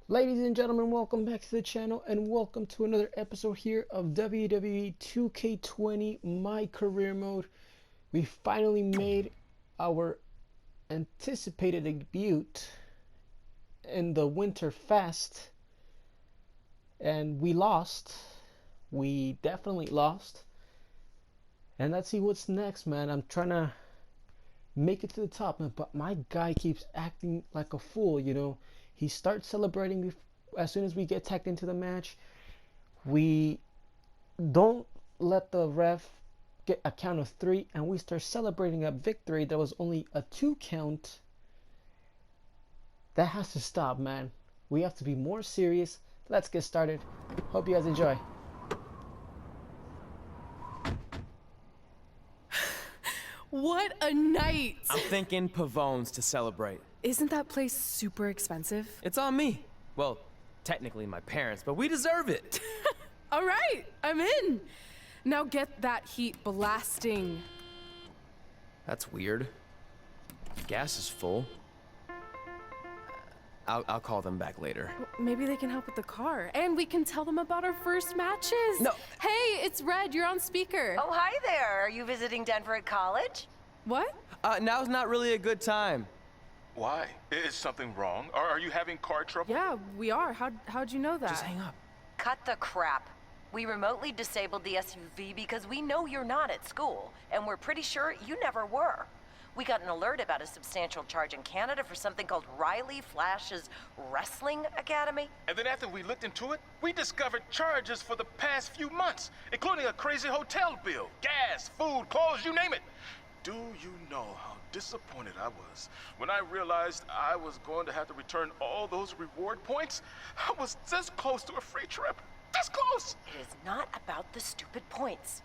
Ladies and gentlemen, welcome back to the channel and welcome to another episode here of WWE2K20 My Career Mode. We finally made our anticipated debut in the Winter Fest and we lost. We definitely lost. And let's see what's next, man. I'm trying to make it to the top, man, but my guy keeps acting like a fool, you know. He starts celebrating as soon as we get tagged into the match. We don't let the ref get a count of 3, and we start celebrating a victory that was only a 2 count. That has to stop, man. We have to be more serious. Let's get started. Hope you guys enjoy. What a night! I'm thinking Pavone's to celebrate. Isn't that place super expensive? It's on me. Well, technically my parents, but we deserve it. All right, I'm in. Now get that heat blasting. That's weird. Gas is full. I'll call them back later. Maybe they can help with the car, and we can tell them about our first matches. No. Hey, it's Red. You're on speaker. Oh, hi there. Are you visiting Denver at college? What? Now's not really a good time. Why? Is something wrong? Or are you having car trouble? Yeah, we are. How'd you know that? Just hang up. Cut the crap. We remotely disabled the SUV because we know you're not at school, and we're pretty sure you never were. We got an alert about a substantial charge in Canada for something called Riley Flash's Wrestling Academy. And then after we looked into it, we discovered charges for the past few months, including a crazy hotel bill, gas, food, clothes, you name it. Do you know how disappointed I was when I realized I was going to have to return all those reward points? I was this close to a free trip. This close! It is not about the stupid points.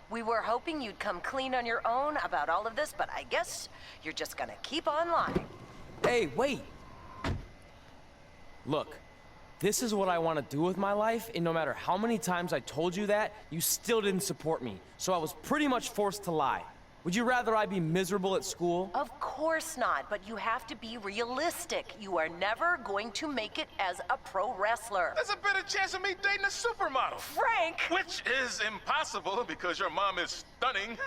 We were hoping you'd come clean on your own about all of this, but I guess you're just gonna keep on lying. Hey, wait. Look, this is what I want to do with my life, and no matter how many times I told you that, you still didn't support me. So I was pretty much forced to lie. Would you rather I be miserable at school? Of course not, but you have to be realistic. You are never going to make it as a pro wrestler. There's a better chance of me dating a supermodel. Frank! Which is impossible because your mom is stunning,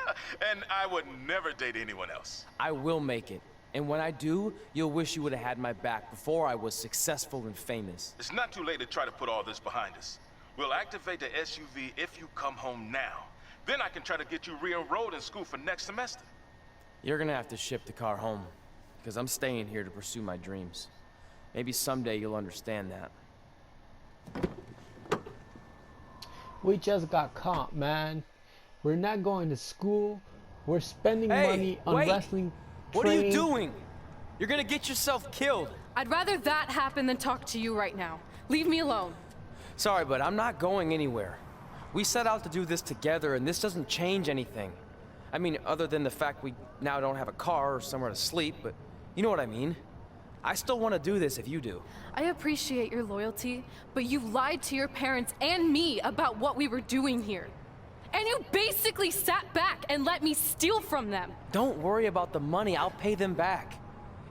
and I would never date anyone else. I will make it. And when I do, you'll wish you would have had my back before I was successful and famous. It's not too late to try to put all this behind us. We'll activate the SUV if you come home now. Then I can try to get you re-enrolled in school for next semester. You're gonna have to ship the car home, because I'm staying here to pursue my dreams. Maybe someday you'll understand that. We just got caught, man. We're not going to school. We're spending money on wait. wrestling What are you training. doing? You're gonna get yourself killed. I'd rather that happen than talk to you right now. Leave me alone. Sorry, but I'm not going anywhere. We set out to do this together, and this doesn't change anything. I mean, other than the fact we now don't have a car or somewhere to sleep, but you know what I mean. I still want to do this if you do. I appreciate your loyalty, but you lied to your parents and me about what we were doing here. And you basically sat back and let me steal from them. Don't worry about the money, I'll pay them back.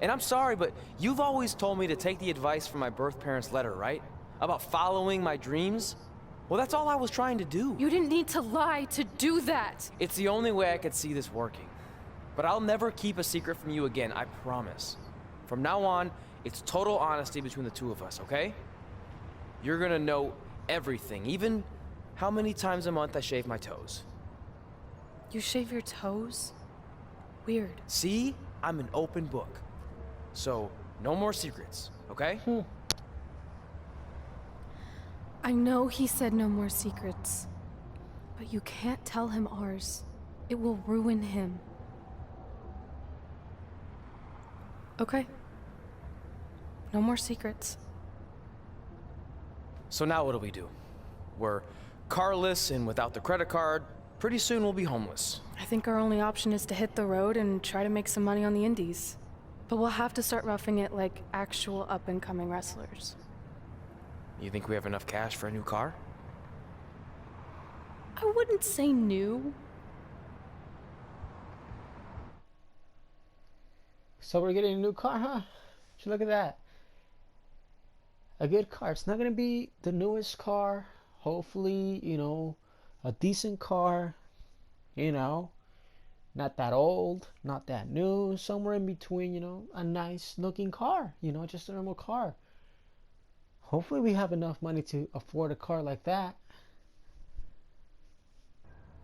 And I'm sorry, but you've always told me to take the advice from my birth parents' letter, right? About following my dreams? Well, that's all I was trying to do. You didn't need to lie to do that. It's the only way I could see this working. But I'll never keep a secret from you again, I promise. From now on, it's total honesty between the two of us, okay? You're gonna know everything, even how many times a month I shave my toes. You shave your toes? Weird. See? I'm an open book. So, no more secrets, okay? I know he said no more secrets, but you can't tell him ours. It will ruin him. Okay. No more secrets. So now what do? We're carless and without the credit card. Pretty soon we'll be homeless. I think our only option is to hit the road and try to make some money on the indies. But we'll have to start roughing it like actual up-and-coming wrestlers. You think we have enough cash for a new car? I wouldn't say new. So we're getting a new car, huh? Look at that. a good car. It's not gonna be the newest car. Hopefully, you know, a decent car, you know, not that old, not that new, somewhere in between, you know, a nice looking car, you know, just a normal car. Hopefully we have enough money to afford a car like that.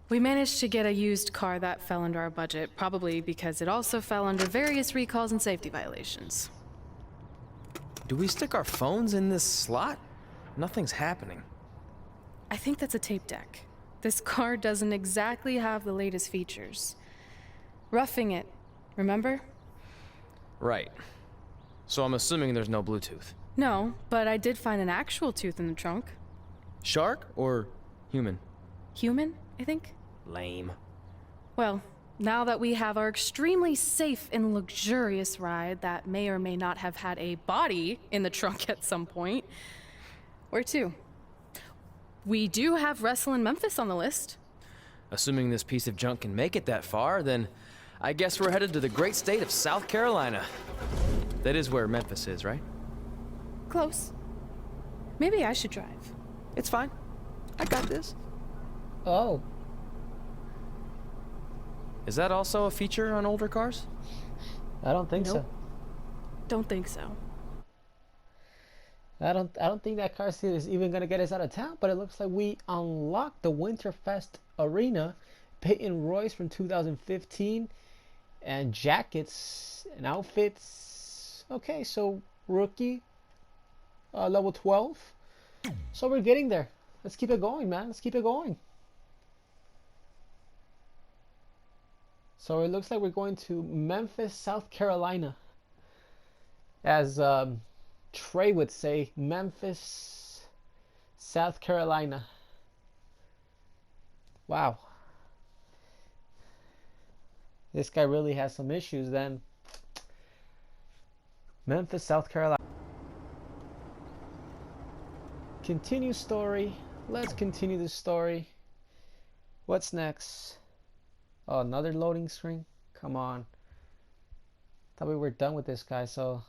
We managed to get a used car that fell under our budget, probably because it also fell under various recalls and safety violations. Do we stick our phones in this slot? Nothing's happening. I think that's a tape deck. This car doesn't exactly have the latest features. Roughing it, remember? Right. So I'm assuming there's no Bluetooth. No, but I did find an actual tooth in the trunk. Shark or human? Human, I think? Lame. Well, now that we have our extremely safe and luxurious ride that may or may not have had a body in the trunk at some point, where to? We do have Wrestle in Memphis on the list. Assuming this piece of junk can make it that far, then I guess we're headed to the great state of South Carolina. That is where Memphis is, right? Close. Maybe I should drive. It's fine. I got this. Oh, Is that also a feature on older cars? I don't think Nope. so. Don't think so. I don't think that car seat is even gonna get us out of town, but it looks like we unlocked the Winterfest Arena, Peyton Royce from 2015, and jackets and outfits. Okay, so rookie, level 12. So we're getting there. Let's keep it going, man. Let's keep it going. So it looks like we're going to Memphis, South Carolina. As Trey would say, Memphis, South Carolina. Wow. This guy really has some issues then. Memphis, South Carolina. Continue story. Let's continue the story. What's next? Oh, another loading screen? Come on. Thought we were done with this guy, so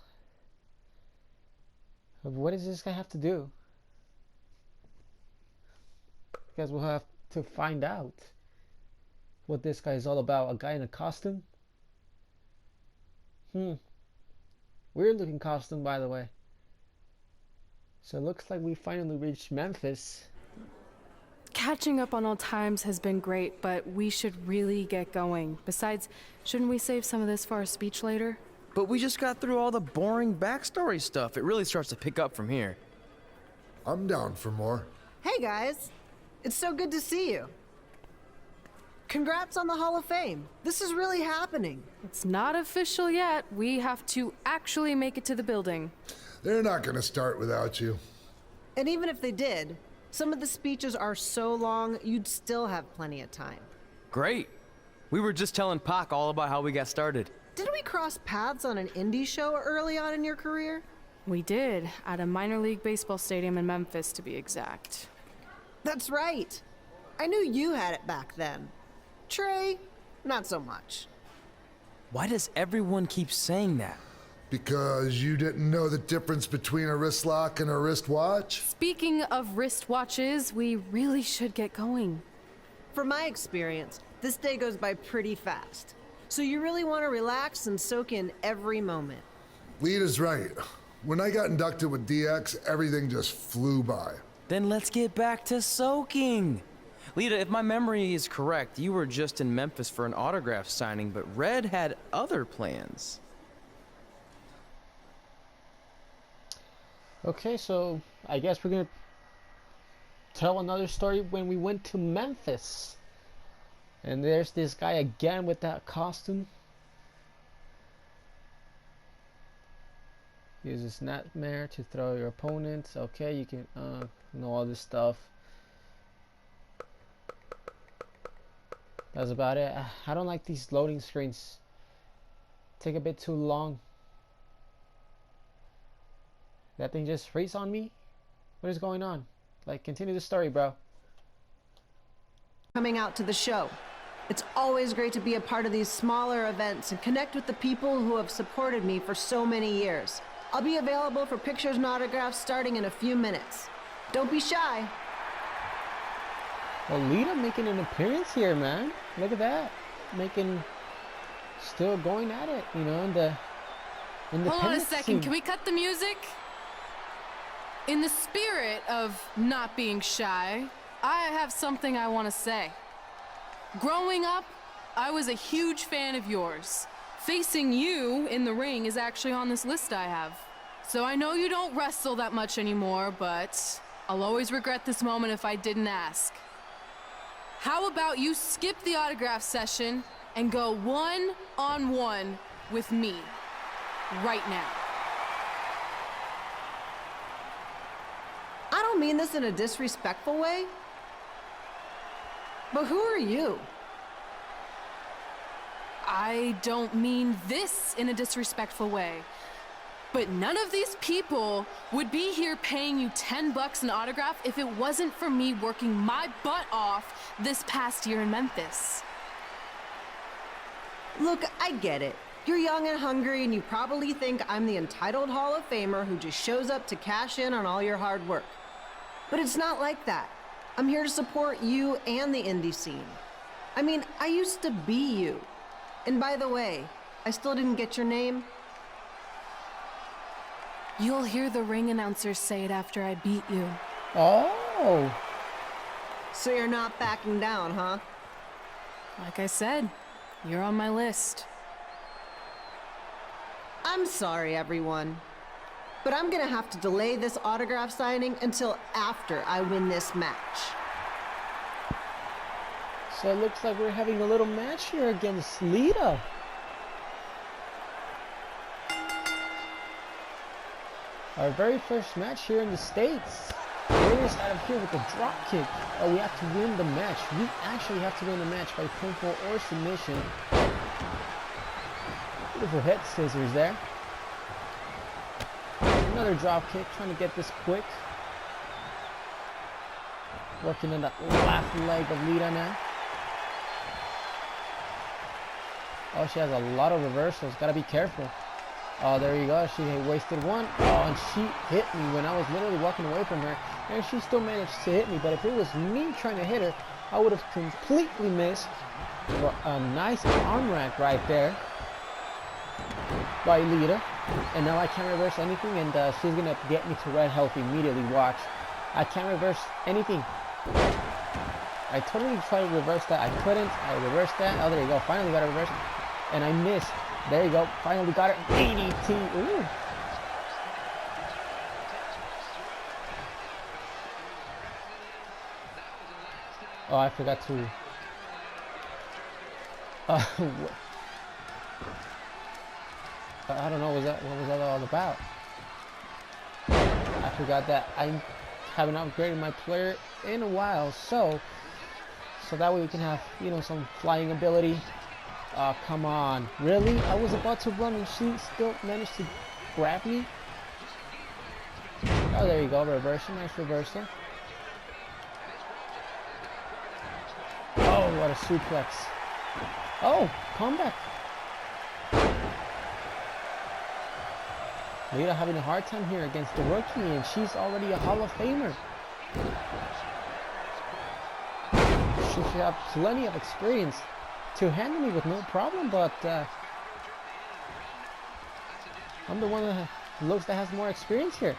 what does this guy have to do? Because we'll have to find out what this guy is all about. A guy in a costume? Weird looking costume, by the way. So it looks like we finally reached Memphis. Catching up on old times has been great, but we should really get going. Besides, shouldn't we save some of this for our speech later? But we just got through all the boring backstory stuff. It really starts to pick up from here. I'm down for more. Hey guys, it's so good to see you. Congrats on the Hall of Fame. This is really happening. It's not official yet. We have to actually make it to the building. They're not gonna start without you. And even if they did, some of the speeches are so long, you'd still have plenty of time. Great. We were just telling Pac all about how we got started. Didn't we cross paths on an indie show early on in your career? We did, at a minor league baseball stadium in Memphis, to be exact. That's right. I knew you had it back then. Trey, not so much. Why does everyone keep saying that? Because you didn't know the difference between a wrist lock and a wristwatch? Speaking of wristwatches, we really should get going. From my experience, this day goes by pretty fast. So you really want to relax and soak in every moment. Lita's right. When I got inducted with DX, everything just flew by. Then let's get back to soaking. Lita, if my memory is correct, you were just in Memphis for an autograph signing, but Red had other plans. Okay, so I guess we're gonna tell another story when we went to Memphis. And there's this guy again with that costume. Use a snapmare to throw your opponents. Okay, you can know all this stuff. That's about it. I don't like these loading screens. Take a bit too long. That thing just freeze on me? What is going on? Like, continue the story, bro. Coming out to the show. It's always great to be a part of these smaller events and connect with the people who have supported me for so many years. I'll be available for pictures and autographs starting in a few minutes. Don't be shy. Well, Lita making an appearance here, man. Look at that. Still going at it, you know, in the Hold on a independence second, scene. can we cut the music? In the spirit of not being shy, I have something I want to say. Growing up, I was a huge fan of yours. Facing you in the ring is actually on this list I have. So I know you don't wrestle that much anymore, but I'll always regret this moment if I didn't ask. How about you skip the autograph session and go one-on-one with me right now? I don't mean this in a disrespectful way, but who are you? I don't mean this in a disrespectful way, but none of these people would be here paying you $10 an autograph if it wasn't for me working my butt off this past year in Memphis. Look, I get it. You're young and hungry, and you probably think I'm the entitled Hall of Famer who just shows up to cash in on all your hard work. But it's not like that. I'm here to support you and the indie scene. I mean, I used to be you. And by the way, I still didn't get your name. You'll hear the ring announcer say it after I beat you. Oh. So you're not backing down, huh? Like I said, you're on my list. I'm sorry, everyone. But I'm gonna have to delay this autograph signing until after I win this match. So it looks like we're having a little match here against Lita. Our very first match here in the States. Raiders out of here with a drop kick. Oh, we have to win the match. We actually have to win the match by pinfall or submission. Beautiful head scissors there. Another drop kick, trying to get this quick. Working on that left leg of Lita now. Oh, she has a lot of reversals. Gotta be careful. Oh, there you go. She wasted one. Oh, and she hit me when I was literally walking away from her. And she still managed to hit me. But if it was me trying to hit her, I would have completely missed. A nice arm rack right there by Lita. And now I can't reverse anything. And she's going to get me to red health immediately. Watch. I can't reverse anything. I totally tried to reverse that. I couldn't. I reversed that. Oh, there you go. Finally got it reversed. And I missed. There you go. Finally got it. DDT. Ooh. Oh, I forgot to. I don't know. What was that all about? I forgot that I haven't upgraded my player in a while, so that way we can have, you know, some flying ability. Oh, come on. Really? I was about to run and she still managed to grab me? Oh, there you go. Reversal. Nice reversal. Oh, what a suplex. Oh, comeback. Lita having a hard time here against the rookie, and she's already a Hall of Famer. She should have plenty of experience to handle me with no problem, but I'm the one that looks that has more experience here.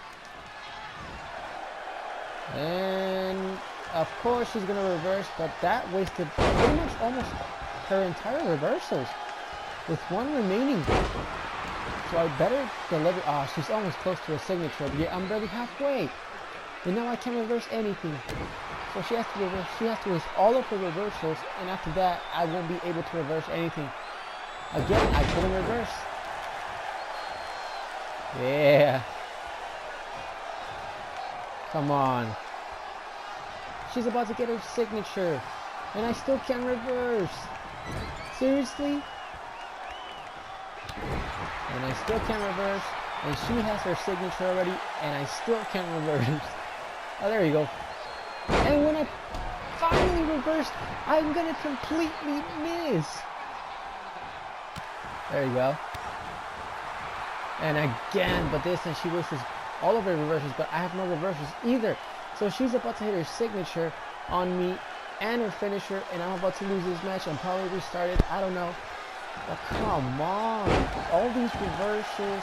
And of course she's gonna reverse, but that wasted pretty much almost her entire reversals with one remaining. So I better deliver. Ah, she's almost close to a signature. Yeah, I'm barely halfway. And now I can't reverse anything. So she has to reverse. She has to waste all of her reversals, and after that, I won't be able to reverse anything. Again, I couldn't reverse. Yeah. Come on. She's about to get her signature, and I still can't reverse. Seriously? And I still can't reverse, and she has her signature already, and I still can't reverse. Oh, there you go. And when I finally reversed, I'm gonna completely miss. There you go. And again, but this time she wishes all of her reversals, but I have no reversals either. So she's about to hit her signature on me and her finisher, and I'm about to lose this match and probably restart it. I don't know. But come on. All these reversals,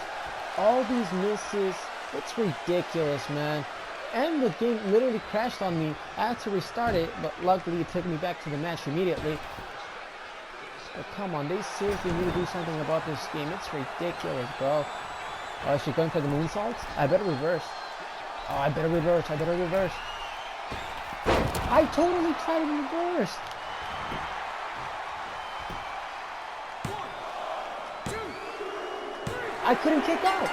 all these misses. It's ridiculous, man. And the game literally crashed on me. I had to restart it, but luckily it took me back to the match immediately. But come on, they seriously need to do something about this game. It's ridiculous, bro. Oh, is she going for the moonsaults? I better reverse. Oh, I better reverse. I better reverse. I totally tried to reverse. I couldn't kick out.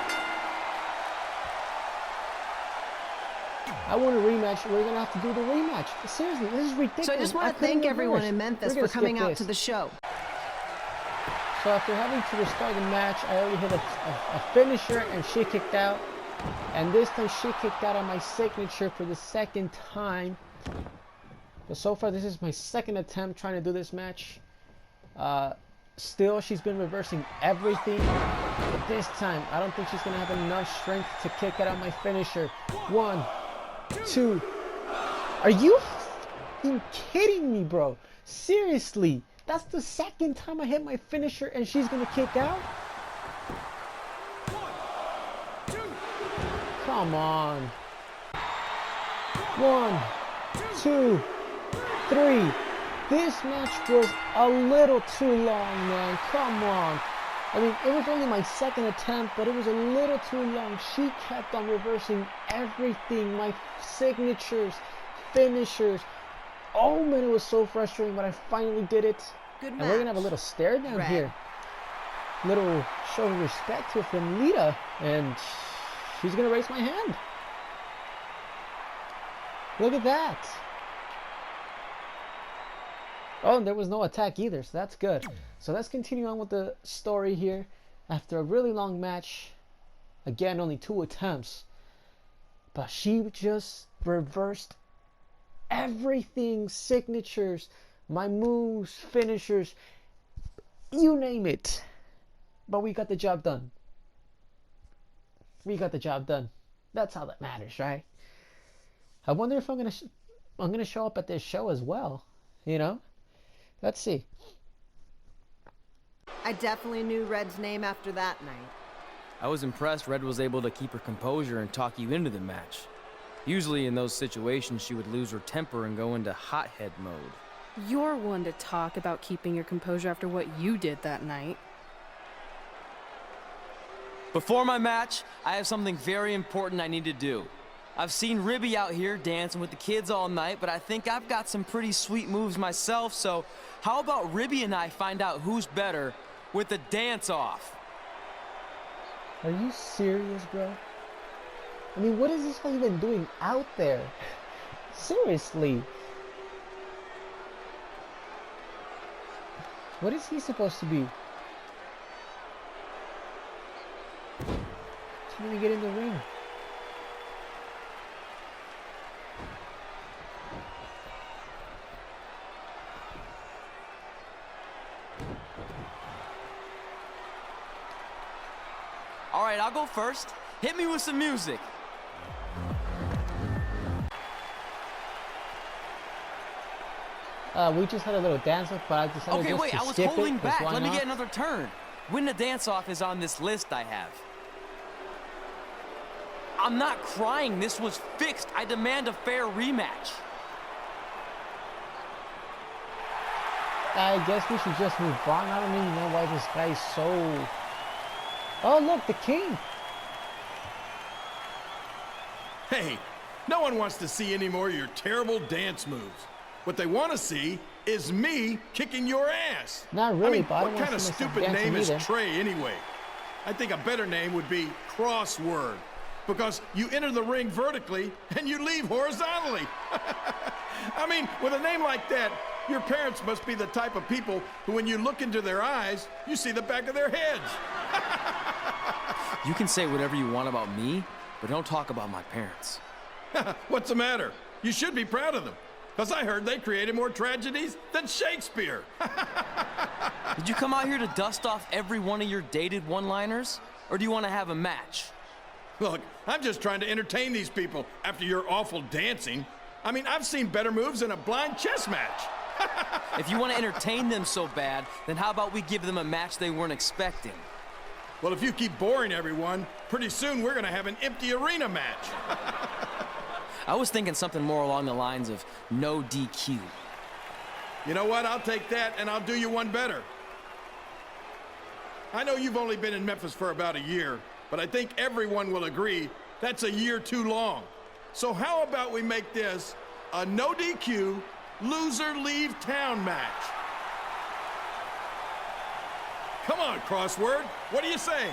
I want a rematch. We're gonna have to do the rematch. Seriously, this is ridiculous. So I just want to thank everyone in Memphis for coming out to the show. So after having to restart the match, I already hit a finisher and she kicked out. And this time she kicked out on my signature for the second time. But so far this is my second attempt trying to do this match. Still, she's been reversing everything. But this time, I don't think she's going to have enough strength to kick out on my finisher. 1, 2. Are you f***ing kidding me, bro? Seriously? That's the second time I hit my finisher and she's gonna kick out? Come on. 1, 2, 3. This match was a little too long, man. Come on. I mean, it was only my second attempt, but it was a little too long. She kept on reversing everything. My signatures, finishers. Oh man, it was so frustrating, but I finally did it. Good and match. we're gonna have a little stare down Red. here. Little show of respect here from Lita, and she's gonna raise my hand. Look at that. Oh, and there was no attack either, so that's good. So let's continue on with the story here. After a really long match, again, only 2 attempts, but she just reversed everything, signatures, my moves, finishers, you name it. But we got the job done. We got the job done. That's all that matters, right? I wonder if I'm gonna show up at this show as well. You know? Let's see. I definitely knew Red's name after that night. I was impressed Red was able to keep her composure and talk you into the match. Usually in those situations, she would lose her temper and go into hothead mode. You're one to talk about keeping your composure after what you did that night. Before my match, I have something very important I need to do. I've seen Ribby out here dancing with the kids all night, but I think I've got some pretty sweet moves myself, so how about Ribby and I find out who's better with the dance-off? Are you serious, bro? I mean, what is this guy even doing out there? Seriously. What is he supposed to be? Can't even get in the ring. All right, I'll go first. Hit me with some music. We just had a little dance-off, but I decided Okay, just wait, to I was skip holding it, 'cause back. why Let me not? get another turn. When the dance-off is on this list I have. I'm not crying. This was fixed. I demand a fair rematch. I guess we should just move on. I don't even know why this guy's so... Oh, look, the king. Hey, no one wants to see any more of your terrible dance moves. What they want to see is me kicking your ass. Not really, I mean, but I don't what wanna kind of see myself stupid dancing name is either. Trey anyway? I think a better name would be Crossword, because you enter the ring vertically and you leave horizontally. I mean, with a name like that, your parents must be the type of people who, when you look into their eyes, you see the back of their heads. You can say whatever you want about me, but don't talk about my parents. What's the matter? You should be proud of them, because I heard they created more tragedies than Shakespeare. Did you come out here to dust off every one of your dated one-liners? Or or do you want to have a match? Look, I'm just trying to entertain these people after your awful dancing. I mean, I've seen better moves in a blind chess match. If you want to entertain them so bad, then how about we give them a match they weren't expecting? Well, if you keep boring everyone, pretty soon we're gonna have an empty arena match. I was thinking something more along the lines of no DQ. You know what? I'll take that, and I'll do you one better. I know you've only been in Memphis for about a year, but I think everyone will agree that's a year too long. So how about we make this a no DQ, loser leave town match? Come on, Crossword. What do you say?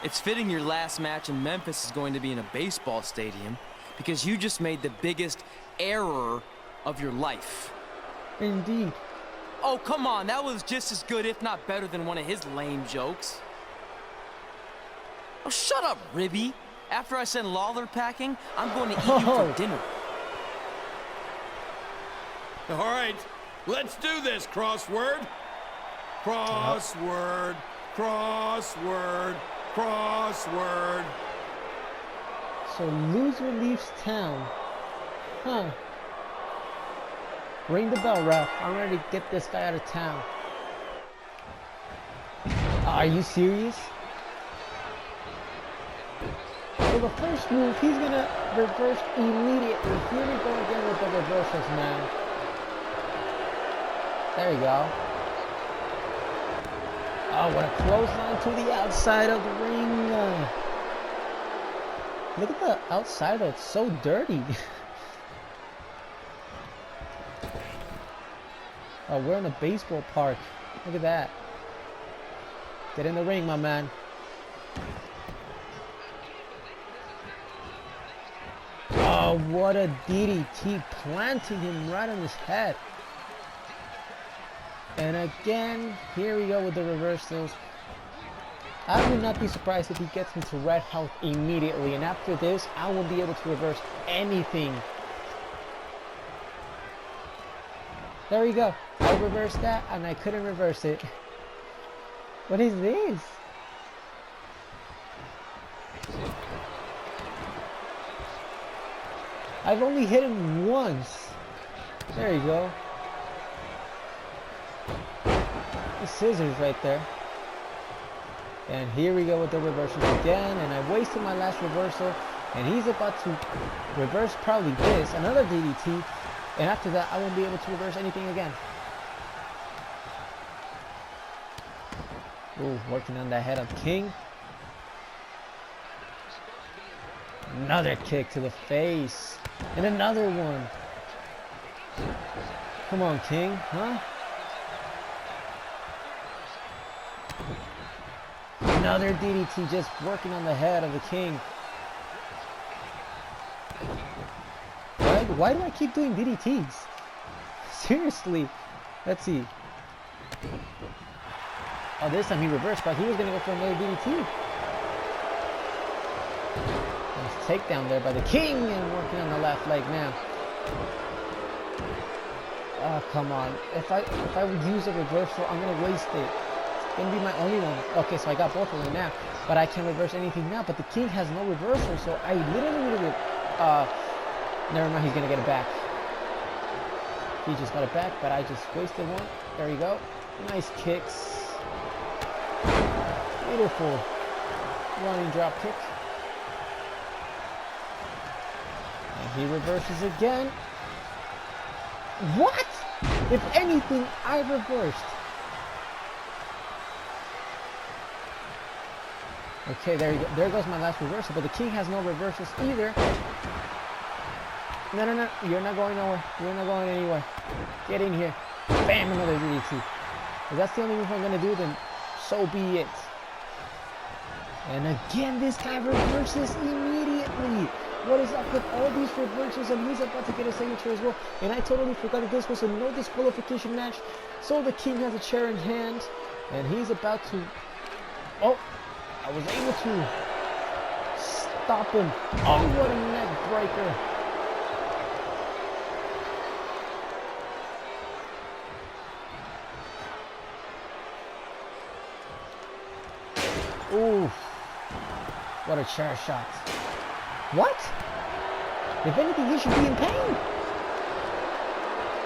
It's fitting your last match in Memphis is going to be in a baseball stadium because you just made the biggest error of your life. Indeed. Oh, come on. That was just as good, if not better, than one of his lame jokes. Oh, shut up, Ribby. After I send Lawler packing, I'm going to eat you for dinner. All right, let's do this, Crossword. Crossword, crossword, crossword. So loser leaves town. Huh. Ring the bell, ref. I'm ready to get this guy out of town. Are you serious? So the first move, he's gonna reverse immediately. Here we go again with the reversals, man. There you go. Oh, what a clothesline to the outside of the ring. Look at the outside, it's so dirty. Oh, we're in a baseball park. Look at that. Get in the ring, my man. Oh, what a DDT, planting him right on his head. And again, here we go with the reversals. I would not be surprised if he gets into red health immediately. And after this, I won't be able to reverse anything. There we go. I reversed that and I couldn't reverse it. What is this? I've only hit him once. There you go. The scissors right there. And here we go with the reversals again. And I wasted my last reversal. And he's about to reverse probably this. Another DDT. And after that, I won't be able to reverse anything again. Ooh, working on the head of King. Another kick to the face. And another one. Come on, King, huh? Another DDT just working on the head of the King. Why do I keep doing DDTs? Seriously. Let's see. Oh, this time he reversed, but he was going to go for another DDT. Nice takedown there by the King and working on the left leg now. Oh, come on. If I would use a reversal, I'm going to waste it. It's going to be my only one. Okay, so I got both of them now, but I can't reverse anything now. But the King has no reversal, so I literally never mind, he's going to get it back. He just got it back, but I just wasted one. There you go. Nice kicks. Beautiful running drop kick. And he reverses again. What? If anything, I reversed. Okay, there you go. There goes my last reversal, but the King has no reversals either. No, no, no. You're not going nowhere. You're not going anywhere. Get in here. Bam, another DDT. If that's the only move I'm going to do, then so be it. And again, this guy reverses immediately. What is up with all these reversals? And he's about to get a signature as well. And I totally forgot that this was a no disqualification match. So the King has a chair in hand. And he's about to... Oh, I was able to stop him. Oh, what a neck breaker. What a chair shot. What? If anything, he should be in pain.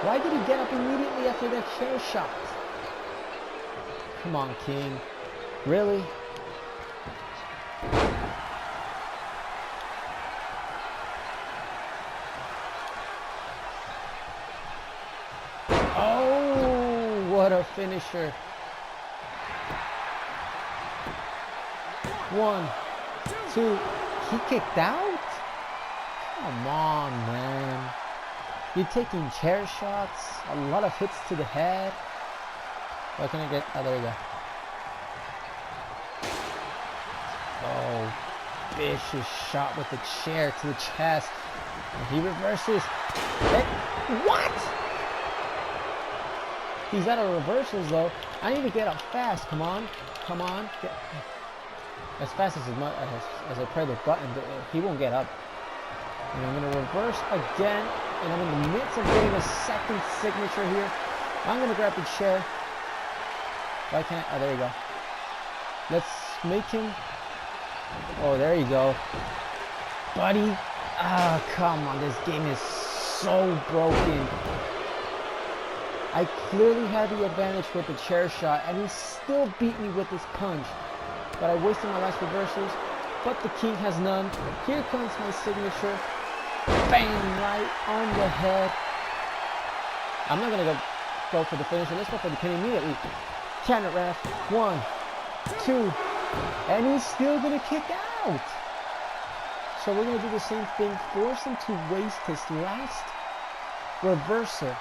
Why did he get up immediately after that chair shot? Come on, King. Really? Oh, what a finisher. 1, 2. He kicked out? Come on, man. You're taking chair shots, a lot of hits to the head. What can I get? Oh, there you go. Oh, vicious shot with the chair to the chest. And he reverses. What? He's out of reversals though. I need to get up fast. Come on. Come on. Get as fast as I press the button, he won't get up. And I'm going to reverse again. And I'm in the midst of getting a second signature here. I'm going to grab the chair. Why can't I? Oh, there you go. Let's make him. Oh, there you go. Buddy. Ah, come on. This game is so broken. I clearly had the advantage with the chair shot, and he still beat me with this punch. But I wasted my last reversals. But the king has none. Here comes my signature. Bang! Right on the head. I'm not going to go for the finisher. Let's go for the pin immediately. Count it, ref. 1, 2. And he's still going to kick out. So we're going to do the same thing. Force him to waste his last reversal.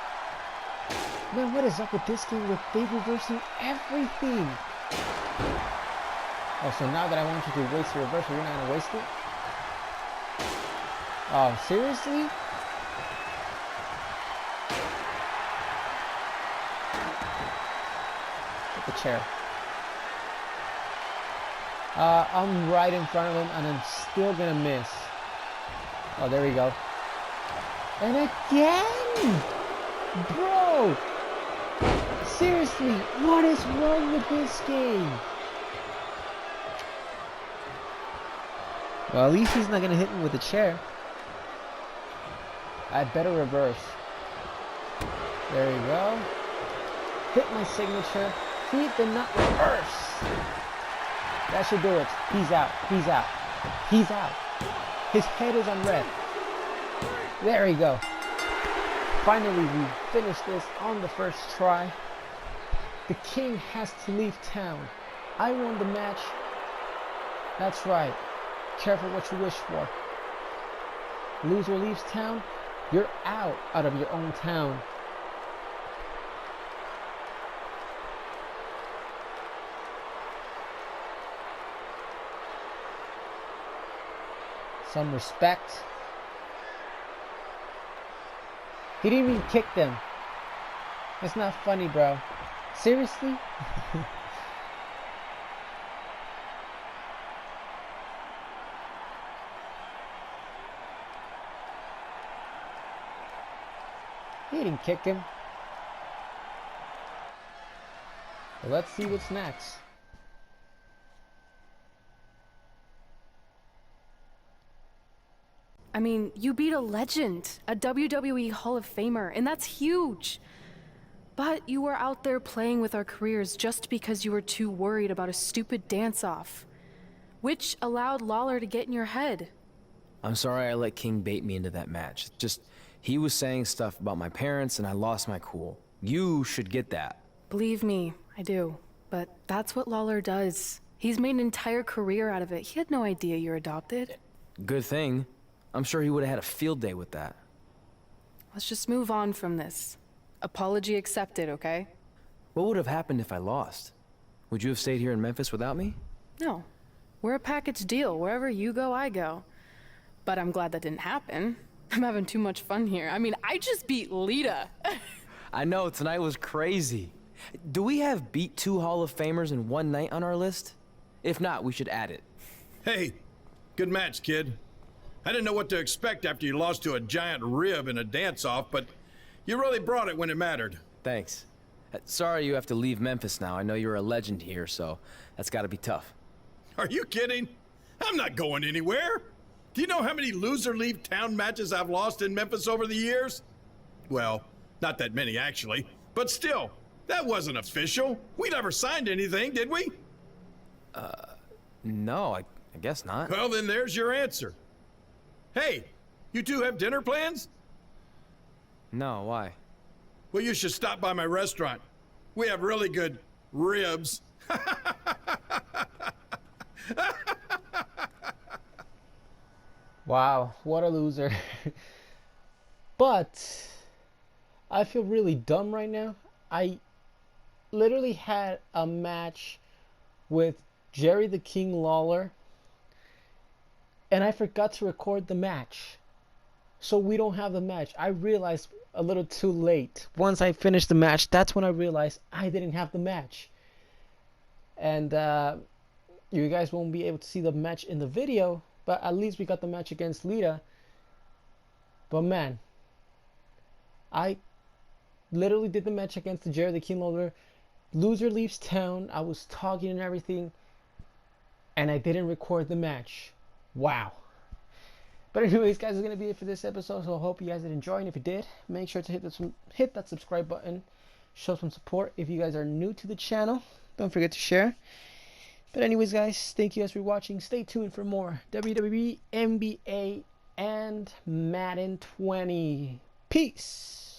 Man, what is up with this game with they reversing everything? Oh, so now that I want you to waste your reversal, you're not going to waste it? Oh, seriously? Get the chair. I'm right in front of him, and I'm still going to miss. Oh, there we go. And again! Bro! Seriously, what is wrong with this game? Well, at least he's not going to hit me with a chair. I better reverse. There you go. Hit my signature. He did not reverse. That should do it. He's out. He's out. He's out. His head is on red. There we go. Finally, we finished this on the first try. The king has to leave town. I won the match. That's right. Careful what you wish for. Loser leaves town. You're out of your own town. Some respect. He didn't even kick them. That's not funny, bro. Seriously? He didn't kick him. Well, let's see what's next. I mean, you beat a legend, a WWE Hall of Famer, and that's huge. But you were out there playing with our careers just because you were too worried about a stupid dance-off, which allowed Lawler to get in your head. I'm sorry I let King bait me into that match. Just, he was saying stuff about my parents and I lost my cool. You should get that. Believe me, I do. But that's what Lawler does. He's made an entire career out of it. He had no idea you're adopted. Good thing. I'm sure he would have had a field day with that. Let's just move on from this. Apology accepted, okay? What would have happened if I lost? Would you have stayed here in Memphis without me? No. We're a package deal. Wherever you go, I go. But I'm glad that didn't happen. I'm having too much fun here. I mean, I just beat Lita. I know, tonight was crazy. Do we have beat 2 Hall of Famers in one night on our list? If not, we should add it. Hey, good match, kid. I didn't know what to expect after you lost to a giant rib in a dance-off, but you really brought it when it mattered. Thanks. Sorry you have to leave Memphis now. I know you're a legend here, so that's gotta be tough. Are you kidding? I'm not going anywhere. Do you know how many loser leave town matches I've lost in Memphis over the years? Well, not that many actually, but still, that wasn't official. We never signed anything, did we? No, I guess not. Well, then there's your answer. Hey, you two have dinner plans? No, why? Well, you should stop by my restaurant. We have really good ribs. Wow, what a loser. But I feel really dumb right now. I literally had a match with Jerry the King Lawler, and I forgot to record the match. So we don't have the match. I realized a little too late. Once I finished the match, that's when I realized I didn't have the match. And you guys won't be able to see the match in the video, but at least we got the match against Lita. But man, I literally did the match against the Jerry the King Lawler. Loser leaves town. I was talking and everything, and I didn't record the match. Wow. But anyways, guys, it's gonna be it for this episode. So I hope you guys did enjoy, and if you did, make sure to hit that subscribe button. Show some support. If you guys are new to the channel, don't forget to share. But anyways, guys, thank you guys for watching. Stay tuned for more WWE, NBA, and Madden 20. Peace.